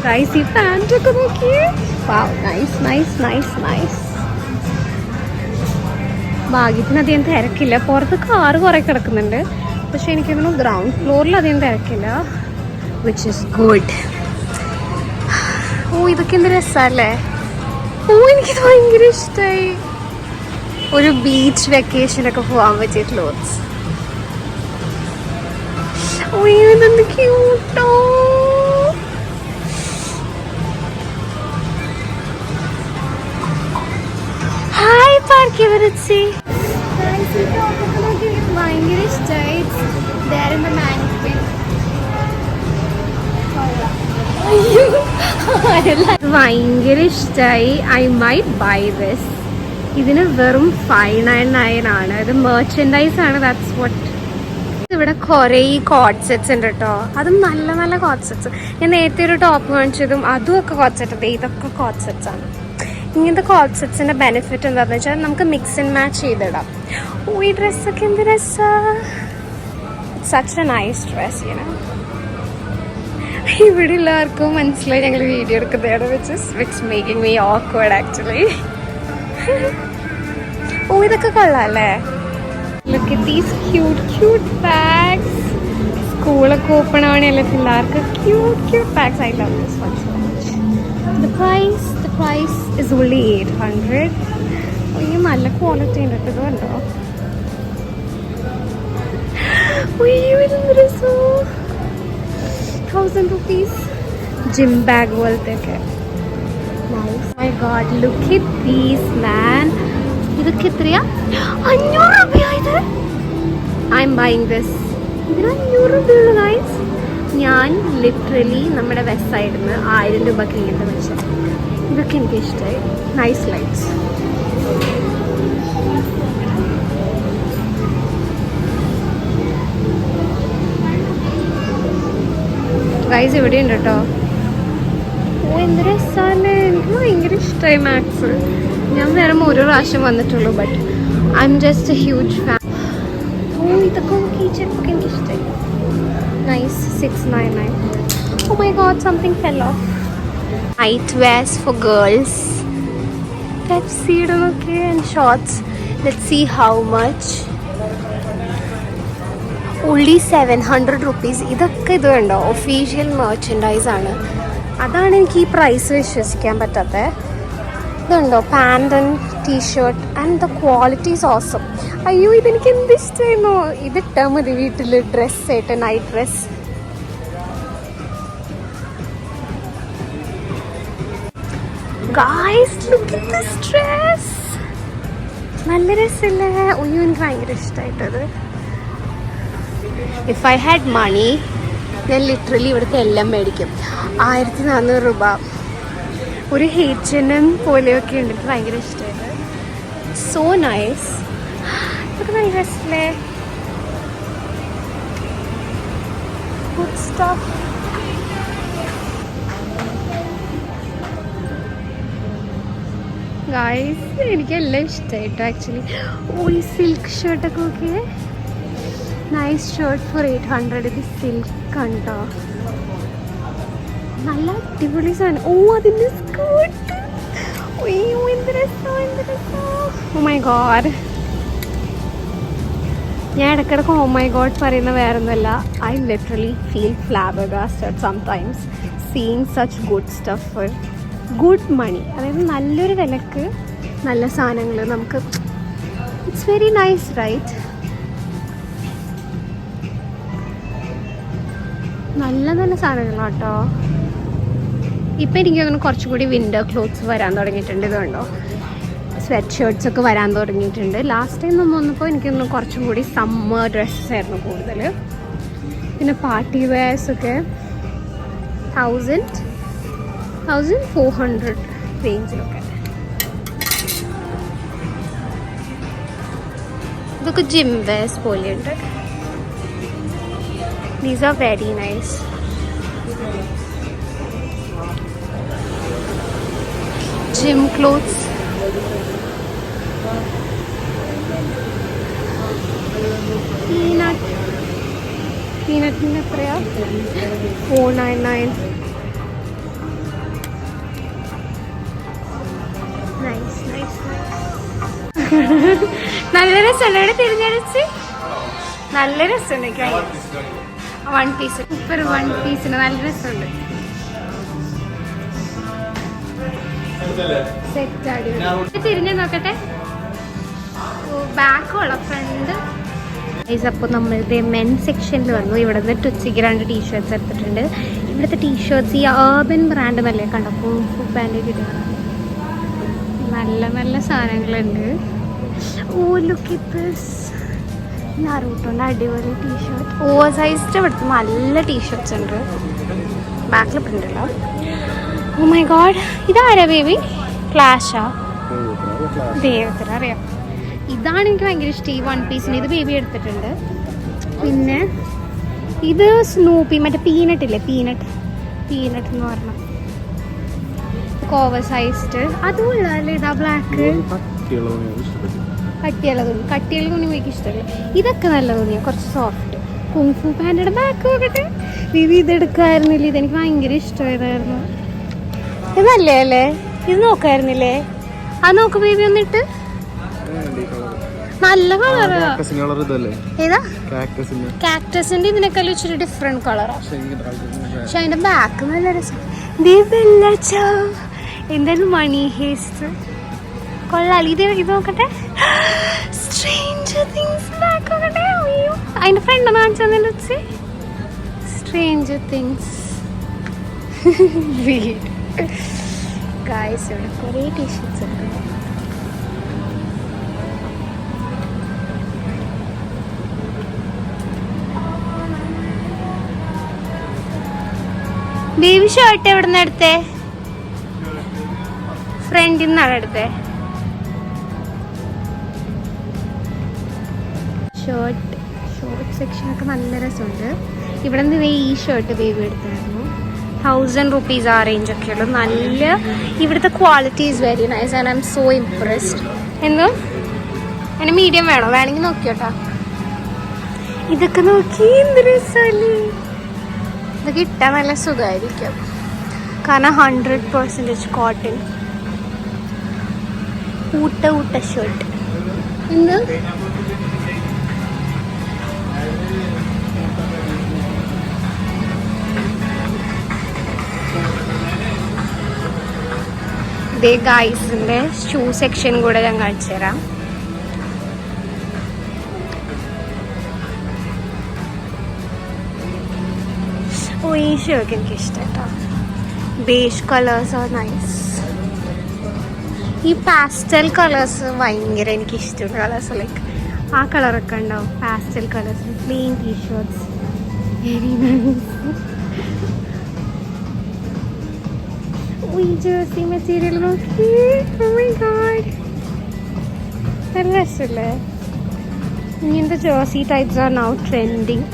പ്രൈസ് ഈ പാൻറ്റൊക്കെ നോക്കിയേ. വാവ്, നൈസ്. ഭാഗ്യത്തിന് അധികം തിരക്കില്ല. പുറത്ത് കാറ് കുറേ കിടക്കുന്നുണ്ട്. പക്ഷെ എനിക്ക് തോന്നുന്നു ഗ്രൗണ്ട് ഫ്ലോറിൽ അധികം തിരക്കില്ല. Which is good. ഓ, ഇതൊക്കെ എന്ത് രസമല്ലേ. ഓ, എനിക്കിത് ഭയങ്കര ഇഷ്ടമായി. ഒരു ബീച്ച് വെക്കേഷനൊക്കെ പോകാൻ പറ്റിയ ക്ലോത്ത്സ്. ഇതെന്ത് ക്യൂട്ടോ. ഹായ് പാർക്കിവരച്ചി. ഭയങ്കര ഇഷ്ടമായി. ഭയങ്കര ഇഷ്ടമായി. I might buy this. ഇതിന് വെറും 599 ആണ്. ഇത് മെർച്ചൻഡൈസ് ആണ്. That's what. ഇവിടെ കുറേ കോഡ് സെറ്റ്സ് ഉണ്ട് കേട്ടോ. അതും നല്ല നല്ല കോഡ് സെറ്റ്സ്. ഞാൻ നേരത്തെ ഒരു ടോപ്പ് കാണിച്ചതും അതും ഒക്കെ കോഡ് സെറ്റ്. ഇതൊക്കെ കോഡ് സെറ്റ്സ് ആണ്. ഇങ്ങനത്തെ കോഡ് സെറ്റ്സിന്റെ ബെനിഫിറ്റ് എന്താണെന്ന് വെച്ചാൽ നമുക്ക് മിക്സ് ആൻഡ് മാച്ച് ചെയ്തിടാം. ഈ ഡ്രസ്സൊക്കെ എന്ത് രസമാണ്. Such A nice dress. ഇവിടെ എല്ലാവർക്കും മനസ്സിലായി ഞങ്ങൾ വീഡിയോ എടുക്കുന്നതാണ്. Which making me awkward actually. ഇതൊക്കെ കൊള്ളാല്ലേ. Look at these cute bags. സ്കൂളൊക്കെ ഓപ്പൺ ആവണല്ലേ പിള്ളേർക്ക്. Cute bags. I love this one so much. The price is only 800. നല്ല ക്വാളിറ്റി ഉണ്ട് കേട്ടോ. ഇതുണ്ടോ? ഇതെന്തൊരു 1000 rupees ജിം ബാഗ് പോലത്തെ ഒക്കെ. My God, look at these, man. ഇതൊക്കെ എത്രയാ? 500 രൂപയാ ഇത്. I'm buying this. ഇതിന് 500 രൂപയുള്ളൂ ഗൈസ്. ഞാൻ ലിറ്ററലി നമ്മുടെ വെസ്റ്റ് സൈഡിൽ നിന്ന് 1000 രൂപയ്ക്ക് ഇങ്ങനത്തെ വെച്ചത്. ഇതൊക്കെ എനിക്ക് ഇഷ്ടമായി. Nice lights. ഗൈസ് ഇവിടെ ഉണ്ട് കേട്ടോ. എന്ത് രസമാണ്. എനിക്ക് ഭയങ്കര ഇഷ്ടമായി മാക്സ്. ഞാൻ വേറെ ഒരു പ്രാവശ്യം വന്നിട്ടുള്ളൂ. But I am just A huge fan. ഇതൊക്കെ കീച്ചൊക്കെ എനിക്ക് ഇഷ്ടമായി. Nice. 699. Oh my God, something fell off. Night wears for girls. Let's see it. Okay, and shorts. Let's see how much. Only 700 rupees. ഇതൊക്കെ ഇത് കണ്ടോ ഒഫീഷ്യൽ മെർച്ചൻഡൈസ് ആണ്. അതാണ് എനിക്ക് ഈ പ്രൈസ് വിശ്വസിക്കാൻ പറ്റാത്തത്. ഇതുണ്ടോ pant and t shirt and the quality is awesome. അയ്യോ ഇതെനിക്ക് എന്ത് ഇഷ്ടമായിരുന്നു. ഇതിട്ടാൽ മതി വീട്ടിൽ ഡ്രസ്സായിട്ട്. Night dress. Guys look at this dress. നല്ല രസമല്ലേ. അയ്യോ എനിക്ക് ഭയങ്കര ഇഷ്ടമായിട്ടത്. ഇഫ് ഐ ഹാഡ് മണി ഞാൻ ലിറ്ററലി ഇവിടുത്തെ എല്ലാം മേടിക്കും. 1400 രൂപ. ഒരു H&M പോലെയൊക്കെ ഉണ്ട്. എനിക്ക് ഭയങ്കര ഇഷ്ടമായത്. So nice. ഇതൊക്കെ നല്ല രസമല്ലേ. Good stuff. ഗായ്സ് എനിക്കെല്ലാം ഇഷ്ടമായിട്ടോ ആക്ച്വലി. ഈ സിൽക്ക് ഷർട്ടൊക്കെ ഓക്കെ. Nice shirt for 800. ഇത് സിൽക്ക് കണ്ടോ. നല്ല അടിപൊളി സാധനം. അതിൻ്റെ സ്കേർട്ട്. എന്ത് രസം. Oh my god. ഞാൻ ഇടയ്ക്കിടയ്ക്ക് ഓ മൈ ഗോഡ് പറയുന്ന വേറൊന്നുമല്ല. I literally feel flabbergasted sometimes seeing such good stuff for good money. അതായത് നല്ലൊരു വിലക്ക് നല്ല സാധനങ്ങൾ നമുക്ക്. It's very nice right. നല്ല നല്ല സാധനങ്ങളാണ് കേട്ടോ. ഇപ്പം എനിക്ക് തോന്നുന്നു കുറച്ചുകൂടി വിൻ്റർ ക്ലോത്ത്സ് വരാൻ തുടങ്ങിയിട്ടുണ്ട്. ഇതുകൊണ്ടോ സ്വെറ്റ് ഷർട്ട്സ് ഒക്കെ വരാൻ തുടങ്ങിയിട്ടുണ്ട്. ലാസ്റ്റ് ടൈം നമ്മൾ വന്നപ്പോൾ എനിക്ക് തോന്നുന്നു കുറച്ചും കൂടി സമ്മർ ഡ്രസ്സസ് ആയിരുന്നു കൂടുതൽ. പിന്നെ പാർട്ടി വെയർസൊക്കെ 1400 റേഞ്ചിലൊക്കെ. ഇതൊക്കെ ജിം വെയർസ് പോലെയുണ്ട്. These are very nice. Gym clothes. Peanut എത്രയാ? 499. Nice. നല്ല രസമല്ലേ തിരിഞ്ഞടിച്ച്. നല്ല രസമുണ്ട്. 1 പീസ്. സൂപ്പർ 1 പീസിന് നല്ല രസമുണ്ട്. സെറ്റ് അടി. തിരിഞ്ഞ് നോക്കട്ടെ. ബാക്കുള്ള ഫ്രണ്ട്. അപ്പോൾ നമ്മളുടെ മെൻ സെക്ഷനിൽ വന്നു. ഇവിടെ നിന്ന് ടുച്ചിക്ക് 2 ടീഷർട്ട്സ് എടുത്തിട്ടുണ്ട്. ഇവിടുത്തെ ടീഷർട്ട്സ് ഈ അർബൻ ബ്രാൻഡ് നല്ലേ കണ്ടപ്പോൾ പാൻറ് കിട്ടുകയാണ്. നല്ല നല്ല സാധനങ്ങളുണ്ട്. ഓ ലുക്ക് അറ്റ് ദിസ് നറൂട്ടോൻ്റെ അടിപൊളി ടീഷർട്ട്. ഓവർ സൈസ്ഡ് ഇവിടുത്തെ നല്ല ടീഷർട്ട്സ് ഉണ്ട്. ബാക്കിൽ പ്രിൻ്റല്ല. ഓ മൈ ഗോഡ്, ഇതാരാ ബേബി? ക്ലാഷാ? ദൈവത്തിന് അറിയാം. ഇതാണ് എനിക്ക് ഭയങ്കര ഇഷ്ടം ഈ 1 പീസിന്. ഇത് ബേബി എടുത്തിട്ടുണ്ട്. പിന്നെ ഇത് സ്നൂപ്പി, മറ്റേ പീനട്ട് ഇല്ലേ, പീനട്ട് എന്ന് പറഞ്ഞ ഓവർ സൈസ്ഡ്. അതും ഉള്ളതല്ലേ ഇതാ ബ്ലാക്ക്. കട്ടിയുള്ള തുണി എനിക്ക് ഇഷ്ടമല്ല. ഇതൊക്കെ നല്ല തുണിയാണ്, കുറച്ച് സോഫ്റ്റ്. കുങ്ഫു പാൻറ്റയുടെ ബാക്ക് നോക്കട്ടെ. ബേബി ഇതെടുക്കായിരുന്നില്ല, ഇതെനിക്ക് ഭയങ്കര ഇഷ്ടമായതായിരുന്നു. ഇത് നല്ലേ അല്ലേ? ഇത് നോക്കായിരുന്നില്ലേ? അത് നോക്ക് ബേബി ഒന്നിട്ട്. നല്ല കളറാ. ഏതാ? കാക്ടസിന്റെ ഇതിനേക്കാളും ഇച്ചിരി ഡിഫറെന്റ് കളറാ. പക്ഷെ അതിന്റെ ബാക്ക് നല്ല രസം. എന്തായാലും മണി ഹേസ്റ്റ് കൊള്ളാലി. ഇത് നോക്കട്ടെ. സ്ട്രേഞ്ചർ തിങ്സ് ബാക്ക് നോക്കട്ടെ. അയ്യോ, അതിന്റെ ഫ്രണ്ട് കാണിച്ചു തന്നെ. Stranger things. ഗായ്സ് ഇവിടെ കുറേ ടീഷർട്ട്സ് ഉണ്ട്. ബേബി ഷർട്ട് എവിടെ നിന്ന് എടുത്തേ? ഫ്രണ്ടിൽ നിന്നാണ് എടുത്തേ. ഷോർട്ട് സെക്ഷനൊക്കെ നല്ല രസമുണ്ട്. ഇവിടെ നിന്ന് ഈ ഷർട്ട് ബേബി എടുത്തായിരുന്നു. 1000 rupees ആ റേഞ്ച് ഒക്കെ ഉള്ളു. നല്ല ഇവിടുത്തെ quality is very nice and I'm so impressed. എന്തോ എന്നെ മീഡിയം വേണോ? വേണമെങ്കിൽ നോക്കിയോട്ടാ. ഇതൊക്കെ നോക്കി എന്ത് രസമല്ലേ. ഇതൊക്കെ ഇട്ടാൽ നല്ല സുഖമായിരിക്കും, കാരണം 100% കോട്ടൺ. ഊട്ട ഷർട്ട്. എന്ത് ഇതേ ഗൈസിൻ്റെ ഷൂ സെക്ഷൻ കൂടെ ഞാൻ കാണിച്ചു തരാം. ഓ ഈ ഷർട്ട് എനിക്ക് ഇഷ്ടട്ടോ. Beige colours are nice. ഈ പാസ്റ്റൽ കളേഴ്സ് ഭയങ്കര എനിക്ക് ഇഷ്ടമുള്ള കളേഴ്സ്. ലൈക്ക് ആ കളറൊക്കെ ഉണ്ടാവും. Pastel colours, plain t-shirts, very nice. ഈ ജേഴ്സി മെറ്റീരിയൽ നോക്കി. ഓ മൈ ഗോഡ്, നല്ല രസമല്ലേ. ഇങ്ങനത്തെ jersey types are now trending.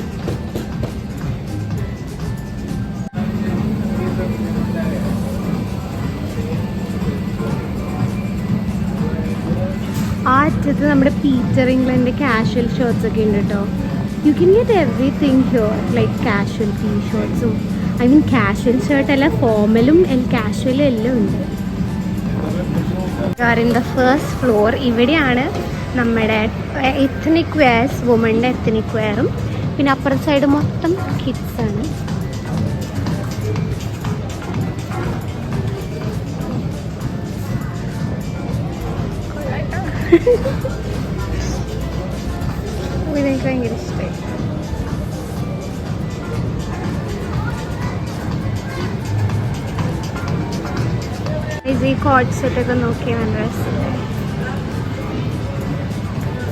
ആ അറ്റത്ത് നമ്മുടെ പീറ്റർ ഇംഗ്ലണ്ടിൻ്റെ കാഷ്വൽ ഷർട്ട്സ് ഒക്കെ ഉണ്ട് കേട്ടോ. You can get everything here, like casual ടീ ഷർട്ട്സും. ഐ മീൻ കാഷ്വൽ ഷർട്ടല്ല, ഫോർമലും കാഷ്വലും എല്ലാം ഉണ്ട്. ഇൻ ദ ഫസ്റ്റ് ഫ്ലോർ ഇവിടെയാണ് നമ്മുടെ എത്നിക് വെയർസ്, വുമണിൻ്റെ എത്നിക് വെയറും. പിന്നെ അപ്പുറത്തെ സൈഡ് മൊത്തം കിഡ്സാണ്. ഇതെനിക്ക് ഭയങ്കര ഇഷ്ടമായി. ഈ കോട്ട് സെറ്റൊക്കെ നോക്കിയാൽ നല്ല രസമില്ലേ.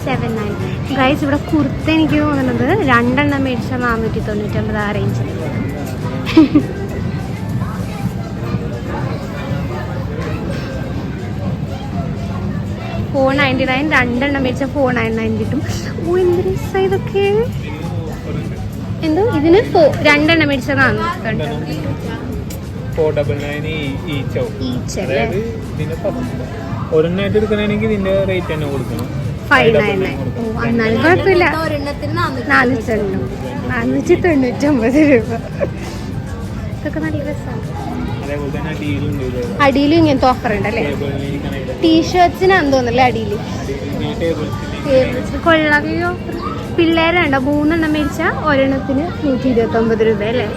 790 ഗൈസ്. ഇവിടെ കുർത്ത എനിക്ക് തോന്നുന്നത് 2 എണ്ണം മേടിച്ചാൽ 499 ആ റേഞ്ചിൽ. 499, 2 എണ്ണം മേടിച്ചാൽ 499 കിട്ടും. ഓ എന്ത് രസമാണ് ഇതൊക്കെ. എന്തോ ഇതിന് 2 എണ്ണം മേടിച്ചാൽ 499. ഒരെണ്ണായിട്ട് എടുക്കണമെങ്കിൽ ഇതിന്റെ റേറ്റ് തന്നെ കൊടുക്കണം. 599. ഓ എന്നാലും കുഴപ്പമില്ല. 499 രൂപ. ഇതൊക്കെ നല്ല രസമാണ്. അടിയിലും ഇങ്ങനത്തെ ഓഫർ ഉണ്ടല്ലേ. ടീഷർട്സിനാന്ന് തോന്നല്ലേ അടിയിൽ. കൊള്ളാകയോ പിള്ളേരുണ്ടോ? 3 എണ്ണം മേടിച്ചാൽ ഒരെണ്ണത്തിന് 129 രൂപ അല്ലേ.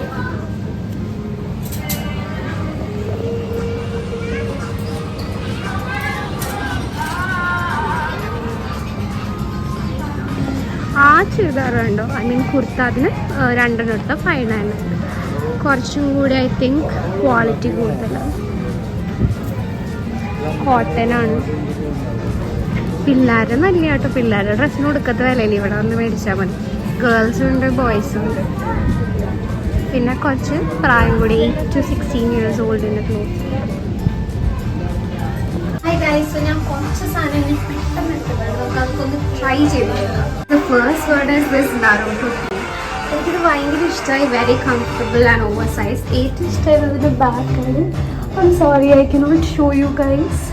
ചുരിദാർ കണ്ടോ, ഐ മീൻ കുർത്ത, അതിന് 2 എടുത്ത 599. കുറച്ചും കൂടി ഐ തിങ്ക് ക്വാളിറ്റി കൂടുതലാണ്. കോട്ടൺ ആണ്. പിള്ളേരെ നല്ല കേട്ടോ, പിള്ളേരുടെ ഡ്രസ്സിന് കൊടുക്കത്ത വിലയില്ല, ഇവിടെ വന്ന് മേടിച്ചാൽ മതി. ഗേൾസും ഉണ്ട് ബോയ്സും ഉണ്ട്. പിന്നെ കുറച്ച് പ്രായം കൂടി 8 to 16 years ഓൾഡിൻ്റെ ക്ലോത്ത്. ഹായ് ഗൈസ്, സോ ഞാൻ കുറച്ച് സാധനങ്ങൾ പെട്ടെന്ന് എടുത്തതാണ്, നമുക്ക് അതൊക്കെ ട്രൈ ചെയ്ത് നോക്കാം. The first word is this Naruto. എനിക്കിത് ഭയങ്കര ഇഷ്ടമായി, very comfortable and over size. ഏറ്റവും ഇഷ്ടമായത് ബാക്കാണ്. I'm sorry I cannot show you guys,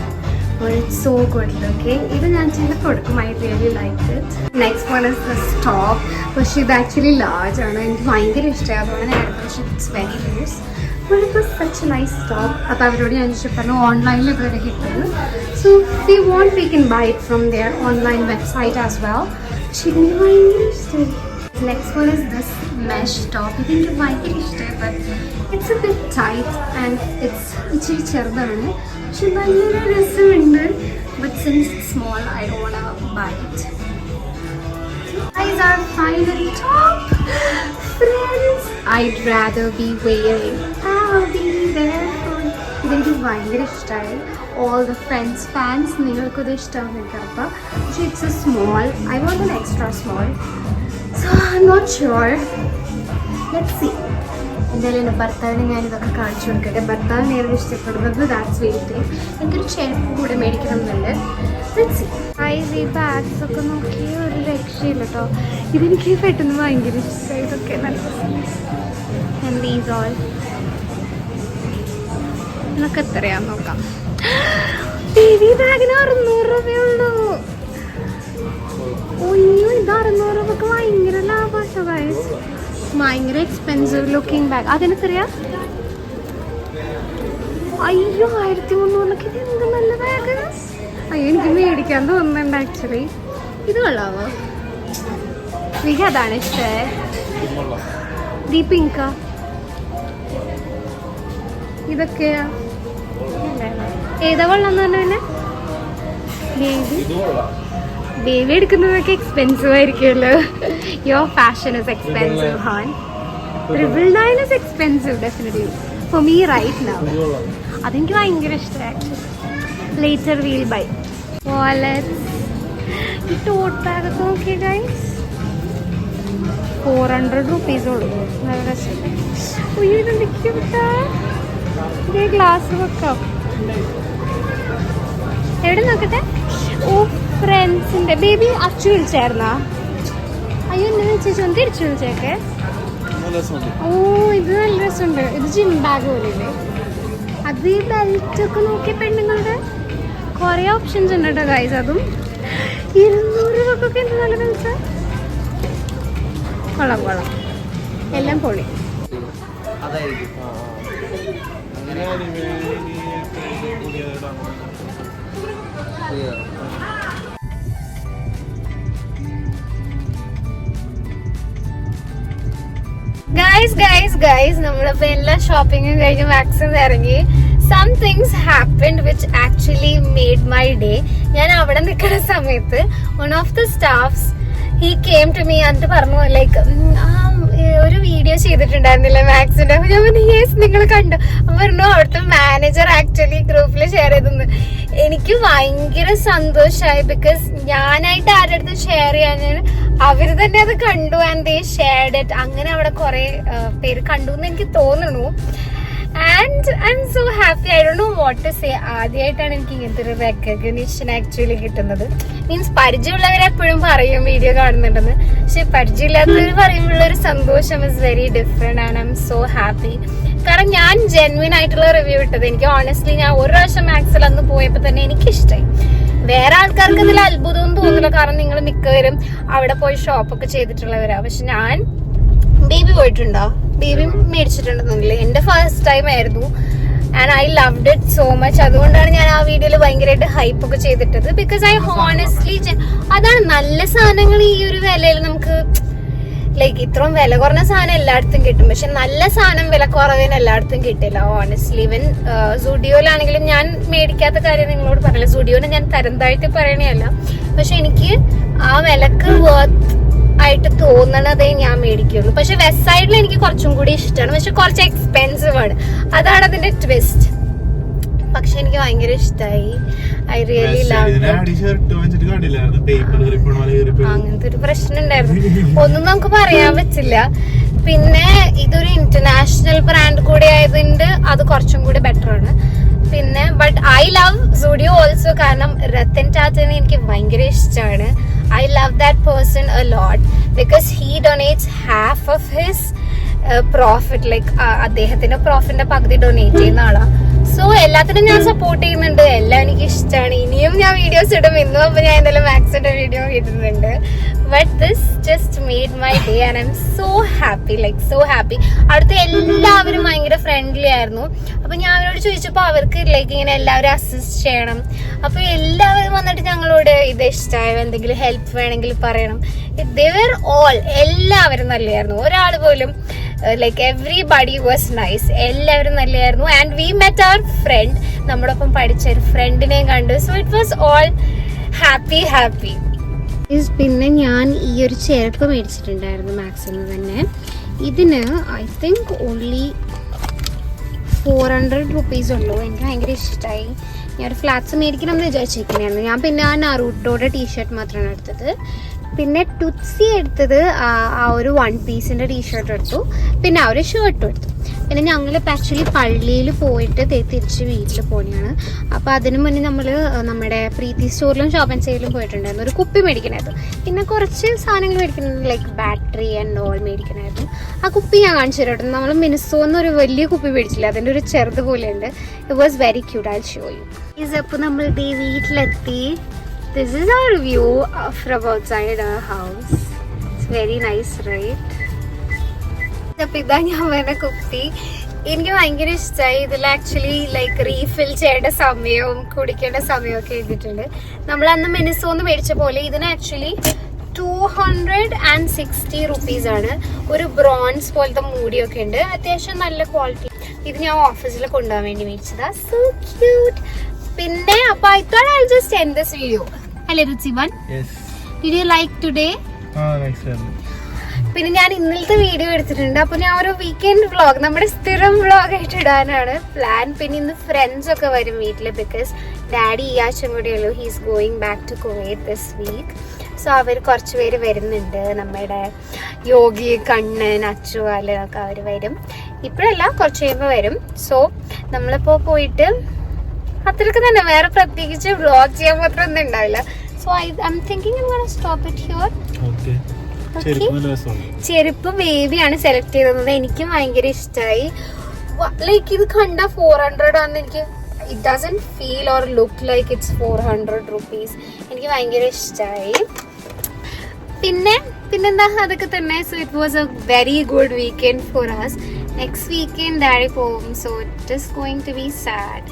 but it's so good looking. ഇത് ഞാൻ ചിലപ്പോൾ കൊടുക്കും. I really like it. Next one is this top, പക്ഷേ ഇത് ആക്ച്വലി ലാർജ് ആണ്. എനിക്ക് ഭയങ്കര ഇഷ്ടമായി, അതുകൊണ്ട് ഞാൻ എടുത്തത്. പക്ഷേ it's very loose, but it was such a nice top. അപ്പോൾ അവരോട് ഞാൻ പറഞ്ഞു ഓൺലൈനിൽ ഇതുവരെ കിട്ടുന്നത്. So if we want we can buy it from their online website as well. പക്ഷേ എനിക്ക് ഭയങ്കര ഇഷ്ടമായി. Next one is this mesh top. ഇതെനിക്ക് ഭയങ്കര ഇഷ്ടമായി, but it's a bit tight and it's ഇച്ചിരി ചെറുതാണ്. പക്ഷെ നല്ലൊരു രസമുണ്ട്. But since it's small, I don't want to buy it. Guys, our final top. Friends, I'd rather be wearing. I'll be there for. ഇതെനിക്ക് ഭയങ്കര ഇഷ്ടമായി. All the friends, fans, നിങ്ങൾക്കത് ഇഷ്ടമാകും എനിക്കപ്പം. പക്ഷേ it's a small. I want an extra small. So I'm not sure. Let's see. എന്തായാലും എൻ്റെ ഭർത്താവിനെ ഞാനിതൊക്കെ കാണിച്ചു കൊടുക്കട്ടെ. ഭർത്താവിന് ഏറെ ഇഷ്ടപ്പെടുന്നത് ദാറ്റ്സ് വെയിറ്റ്. എനിക്കൊരു ചെരുപ്പ് കൂടെ മേടിക്കണം എന്നുണ്ട്. ഈ ബാഗ്സ് ഒക്കെ നോക്കി ഒരു രക്ഷയില്ല കേട്ടോ. ഇതെനിക്ക് പെട്ടെന്ന് ഭയങ്കര ഇഷ്ടമായി. ഇതൊക്കെ നല്ല ദീസ് ഓൾ എന്നൊക്കെ എത്രയാന്ന് നോക്കാം. ബേബി ബാഗിന് 600 രൂപയുള്ളൂ. ഒന്നും ഇത് 600 രൂപക്ക് ഭയങ്കര ലാഭമാട്ടോ ഗൈസ്. ഭയങ്കര എക്സ്പെൻസീവ് ലുക്കിംഗ് ബാഗ്. അതിനെത്രയാ? അയ്യോ 1300. ഇത് എന്ത് നല്ല ബാഗ്. അയ്യോ എനിക്ക് മേടിക്കാൻ തോന്നുന്നുണ്ട് ആക്ച്വലി. ഇത് കൊള്ളാവോ? എനിക്ക് അതാണ് ഇഷ്ടേ. ഈ പിങ്കാ ഇതൊക്കെയാ ഏതാ കൊള്ളാന്ന് പറഞ്ഞ ബേബി എടുക്കുന്നതൊക്കെ എക്സ്പെൻസീവ് ആയിരിക്കുമല്ലോ. യുവർ ഫാഷൻ ഇസ് എക്സ്പെൻസീവ് ഹാൻ. 999 is expensive definitely for me right now. അതെനിക്ക് ഭയങ്കര ഇഷ്ടമായി actually. Later we'll buy wallets. ഈ ടോട്ട് ബാഗ് ഒക്കെ നോക്കിയ ഗൈസ് 400 rupees ഉള്ളൂ. നല്ല രസം. ഇതെന്ത് ക്യൂട്ടാ. ഇതേ ഗ്ലാസ് വെക്കാം. എവിടെ നോക്കട്ടെ. ഓ ഫ്രണ്ട്സിൻ്റെ ബേബി അച്ചു വിളിച്ചായിരുന്നാ? അയ്യോ എന്നെ വിളിച്ചു തിരിച്ചു വിളിച്ചേക്കെ. ഓ ഇത് നല്ല രസമുണ്ട്. ഇത് ജിം ബാഗ് പോലെയല്ലേ. അത് ഈ ബെൽറ്റ് ഒക്കെ നോക്കിയ പെണ്ണുങ്ങളുടെ കുറേ ഓപ്ഷൻസ് ഉണ്ട് കേട്ടോ ഗൈസ്. അതും 200 രൂപക്കൊക്കെ എന്ത് നല്ല ബെൽറ്റ്. കൊള്ളാം കൊള്ളാം, എല്ലാം പൊളി. ഗൈസ് നമ്മളിപ്പോ എല്ലാ ഷോപ്പിംഗും കഴിഞ്ഞ് മാക്സിമം ഇറങ്ങി. Some things happened which actually made my day. ഞാൻ അവിടെ നിൽക്കുന്ന സമയത്ത് one of the staffs he came to me എന്നിട്ട് പറഞ്ഞു ലൈക്ക് ഒരു വീഡിയോ ചെയ്തിട്ടുണ്ടായിരുന്നില്ല മാക്സിന്റെ. അപ്പൊ ഞാൻ പറഞ്ഞു യെസ് നിങ്ങൾ കണ്ടു. അപ്പൊ പറഞ്ഞു അവിടുത്തെ മാനേജർ ആക്ച്വലി ഗ്രൂപ്പിൽ ഷെയർ ചെയ്തെന്ന്. എനിക്ക് ഭയങ്കര സന്തോഷമായി. ബിക്കോസ് ഞാനായിട്ട് ആരുടെ അടുത്ത് ഷെയർ ചെയ്യാൻ അവര് തന്നെ അത് കണ്ടു ആൻഡ് ദേ ഷെയർഡ് ഇറ്റ്. അങ്ങനെ അവിടെ കുറെ പേര് കണ്ടു എന്ന് എനിക്ക് തോന്നുന്നു. And I'm so happy. I don't know what to say. ആദ്യമായിട്ടാണ് എനിക്ക് ഇങ്ങനത്തെ ഒരു റെക്കഗ്നിഷൻ ആക്ച്വലി കിട്ടുന്നത്. മീൻസ് പരിചയമുള്ളവർ എപ്പോഴും പറയും വീഡിയോ കാണുന്നുണ്ടെന്ന്. പക്ഷെ പരിചയമില്ലാത്തവർ പറയുമ്പോഴുള്ള ഒരു സന്തോഷം is very different and I'm so happy. കാരണം ഞാൻ ജെന്വിൻ ആയിട്ടുള്ള റിവ്യൂ ഇട്ടത്. എനിക്ക് ഓണസ്റ്റ്ലി ഞാൻ ഒരു പ്രാവശ്യം മാക്സിൽ അന്ന് പോയപ്പോൾ തന്നെ എനിക്ക് ഇഷ്ടമായി. വേറെ ആൾക്കാർക്ക് ഇതിൽ അത്ഭുതമൊന്നും തോന്നില്ല. കാരണം നിങ്ങൾ മിക്കവരും അവിടെ പോയി ഷോപ്പൊക്കെ ചെയ്തിട്ടുള്ളവരാ. പക്ഷെ ഞാൻ ബേബി പോയിട്ടുണ്ടോ? ബേബി മേടിച്ചിട്ടുണ്ടെന്നില്ല. എന്റെ ഫസ്റ്റ് ടൈം ആയിരുന്നു and I loved it so much. അതുകൊണ്ടാണ് ഞാൻ ആ വീഡിയോയിൽ ഭയങ്കരമായിട്ട് ഹൈപ്പ് ഒക്കെ ചെയ്തിട്ടത്. ബിക്കോസ് ഐ ഹോണസ്റ്റ്ലി അതാണ് നല്ല സാധനങ്ങൾ ഈ ഒരു വിലയിൽ നമുക്ക് ലൈക്ക് ഇത്രയും വില കുറഞ്ഞ സാധനം എല്ലായിടത്തും കിട്ടും. പക്ഷെ നല്ല സാധനം വില കുറവിന് എല്ലായിടത്തും കിട്ടില്ല ഓണസ്റ്റ്ലി. ഈവൻ സുഡിയോയിലാണെങ്കിലും ഞാൻ മേടിക്കാത്ത കാര്യം നിങ്ങളോട് പറയില്ല. സുഡിയോനെ ഞാൻ തരം താഴ്ത്തി പറയണല്ല. പക്ഷെ എനിക്ക് ആ വിലക്ക് വർത്ത് ആയിട്ട് തോന്നണതേ ഞാൻ മേടിക്കുള്ളൂ. പക്ഷെ വെസ്റ്റ് സൈഡിൽ എനിക്ക് കുറച്ചും കൂടി ഇഷ്ടമാണ്, പക്ഷെ കുറച്ച് എക്സ്പെൻസീവ് ആണ്. അതാണ് അതിന്റെ ട്വിസ്റ്റ്. പക്ഷെ എനിക്ക് ഭയങ്കര ഇഷ്ടമായി. I really love. അങ്ങനത്തെ ഒരു പ്രശ്നം ഉണ്ടായിരുന്നു, ഒന്നും നമുക്ക് പറയാൻ പറ്റില്ല. പിന്നെ ഇതൊരു ഇന്റർനാഷണൽ ബ്രാൻഡ് കൂടി ആയതുകൊണ്ട് അത് കുറച്ചും കൂടി ബെറ്റർ ആണ്. പിന്നെ but I love Zudio also, കാരണം രത്തൻ ടാറ്റനെ എനിക്ക് ഭയങ്കര ഇഷ്ടമാണ്. I love that person a lot because he donates half of his profit. Like അദ്ദേഹത്തിന്റെ പ്രോഫിറ്റിന്റെ പകുതി ഡൊണേറ്റ് ചെയ്യുന്ന ആളാണ്. സോ എല്ലാത്തിനും ഞാൻ സപ്പോർട്ട് ചെയ്യുന്നുണ്ട്, എല്ലാം എനിക്ക് ഇഷ്ടമാണ്. ഇനിയും ഞാൻ വീഡിയോസ് ഇടും. ഇന്നും അപ്പൊ ഞാൻ എന്തായാലും മാക്സിന്റെ വീഡിയോ ഇടുന്നുണ്ട്. But this just made my day and I'm so happy, like so happy. അവിടുത്തെ എല്ലാവരും ഭയങ്കര ഫ്രണ്ട്ലി ആയിരുന്നു. അപ്പൊ ഞാൻ അവരോട് ചോദിച്ചപ്പോൾ അവർക്ക് ലൈക്ക് ഇങ്ങനെ എല്ലാവരും അസിസ്റ്റ് ചെയ്യണം. അപ്പൊ എല്ലാവരും വന്നിട്ട് ഞങ്ങളോട് ഇത് ഇഷ്ടമായോ, എന്തെങ്കിലും ഹെൽപ്പ് വേണമെങ്കിൽ പറയണം. ദേ വെർ ഓൾ, എല്ലാവരും നല്ലതായിരുന്നു. ഒരാൾ പോലും ലൈക്ക് എവ്രിബഡി വാസ് നൈസ്, എല്ലാവരും നല്ലതായിരുന്നു. And we met our friend, നമ്മുടെ ഒപ്പം പഠിച്ച ഒരു ഫ്രണ്ടിനെയും കണ്ടു. So it was all happy. പിന്നെ ഞാൻ ഈ ഒരു ചെരുപ്പ് മേടിച്ചിട്ടുണ്ടായിരുന്നു മാക്സിൽ തന്നെ. ഇതിന് ഐ തിങ്ക് ഓൺലി 400 റുപ്പീസ് ഉള്ളൂ. എനിക്ക് ഭയങ്കര ഇഷ്ടമായി. ഞാൻ ഒരു ഫ്ലാറ്റ്സ് മേടിക്കണം എന്ന് വിചാരിച്ചിരിക്കുന്നതായിരുന്നു. ഞാൻ പിന്നെ ആ നറൂട്ടോയുടെ ടീഷർട്ട് മാത്രമാണ് എടുത്തത്. പിന്നെ ടുത്സി എടുത്തത് ആ ഒരു 1 പീസിൻ്റെ ടീഷർട്ട് എടുത്തു. പിന്നെ ആ ഒരു ഷർട്ടും എടുത്തു. പിന്നെ ഞങ്ങളിപ്പോൾ ആക്ച്വലി പള്ളിയിൽ പോയിട്ട് തിരിച്ച് വീട്ടിൽ പോകണതാണ്. അപ്പോൾ അതിന് മുന്നേ നമ്മൾ നമ്മുടെ പ്രീതി സ്റ്റോറിലും ഷോപ്പ് ആൻഡ് സെയിലും പോയിട്ടുണ്ടായിരുന്നു. ഒരു കുപ്പി മേടിക്കണമായിരുന്നു. പിന്നെ കുറച്ച് സാധനങ്ങൾ മേടിക്കുന്നുണ്ട്, ലൈക്ക് ബാറ്ററി ആൻഡ് ഓൾ മേടിക്കണമായിരുന്നു. ആ കുപ്പി ഞാൻ കാണിച്ചു തരാം. നമ്മൾ മിനിസോന്നൊരു വലിയ കുപ്പി മേടിച്ചില്ല, അതിൻ്റെ ഒരു ചെറുത് പോലെയുണ്ട്. It was very cute. I show you. അപ്പോൾ നമ്മൾ വീട്ടിലെത്തി. This is our view from outside our house. It's very nice, right? അപ്പോൾ ഇതാ ഞാൻ വേണ്ട കുപ്പി. എനിക്ക് ഭയങ്കര ഇഷ്ടമായി. ഇതിൽ ആക്ച്വലി ലൈക്ക് റീഫിൽ ചെയ്യേണ്ട സമയവും കുടിക്കേണ്ട സമയവും ഒക്കെ എഴുതിയിട്ടുണ്ട്. നമ്മൾ അന്ന് മിനിസോന്ന് മേടിച്ച പോലെ ഇതിന് ആക്ച്വലി 260 റുപ്പീസ് ആണ്. ഒരു ബ്രോൺസ് പോലത്തെ മൂടിയൊക്കെ ഉണ്ട്. അത്യാവശ്യം നല്ല ക്വാളിറ്റി. ഇത് ഞാൻ ഓഫീസിൽ കൊണ്ടുപോകാൻ വേണ്ടി മേടിച്ചതാ. So cute. പിന്നെ അപ്പൊ I thought I'll just end this video. അല്ലേ രുചിവൻ? Did you like today? പിന്നെ ഞാൻ ഇന്നലത്തെ വീഡിയോ എടുത്തിട്ടുണ്ട്. അപ്പൊ ഞാൻ ഒരു വീക്കെൻഡ് വ്ളോഗ്, നമ്മുടെ സ്ഥിരം വ്ളോഗ് ആയിട്ട് ഇടാനാണ് പ്ലാൻ. പിന്നെ ഇന്ന് ഫ്രണ്ട്സ് ഒക്കെ വരും വീട്ടില്, ബിക്കോസ് ഡാഡി ഈ ആഴ്ചയും കൂടെ ഉള്ളൂ. He's going back to Kuwait this week. So അവർ കുറച്ച് പേര് വരുന്നുണ്ട്. നമ്മുടെ യോഗി, കണ്ണൻ, അച്ചു, അല്ലൊക്കെ അവർ വരും. ഇപ്പോഴല്ല, കുറച്ച് കഴിയുമ്പോൾ വരും. സോ നമ്മളിപ്പോൾ പോയിട്ട് അത്രയ്ക്ക് തന്നെ, വേറെ പ്രത്യേകിച്ച് വ്ളോഗ് ചെയ്യാൻ മാത്രം ഒന്നും ഉണ്ടാവില്ല. So I'm thinking I'm gonna stop it here. ചെരുപ്പ് ബേബിയാണ് സെലക്ട് ചെയ്തത്. എനിക്കും ഭയങ്കര ഇഷ്ടമായി. ലൈക്ക് ഇത് കണ്ട 400 ആണെന്ന് എനിക്ക് it doesn't feel or look like it's 400 rupees. എനിക്ക് ഭയങ്കര ഇഷ്ടമായി. പിന്നെന്താ, അതൊക്കെ തന്നെ. So it was a very good weekend for us. Next weekend daddy പോകും. So it is going to be sad.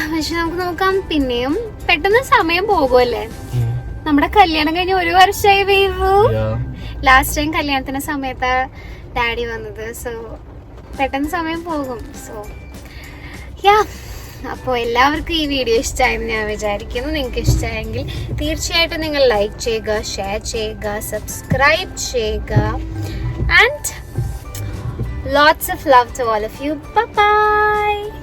പക്ഷെ നമുക്ക് നോക്കാം. പിന്നെയും പെട്ടെന്ന് സമയം പോകുമല്ലേ. നമ്മുടെ കല്യാണം കഴിഞ്ഞ് 1 വർഷമായി വീവു. ലാസ്റ്റ് ടൈം കല്യാണത്തിന്റെ സമയത്ത് ഡാഡി വന്നത്. സോ പെട്ടെന്ന് സമയം പോകും. സോ യാ, അപ്പോൾ എല്ലാവർക്കും ഈ വീഡിയോ ഇഷ്ടമായെന്ന് ഞാൻ വിചാരിക്കുന്നു. നിങ്ങൾക്ക് ഇഷ്ടമായെങ്കിൽ തീർച്ചയായിട്ടും നിങ്ങൾ ലൈക്ക് ചെയ്യുക, ഷെയർ ചെയ്യുക, സബ്സ്ക്രൈബ് ചെയ്യുക. And lots of love to all of you. Bye bye.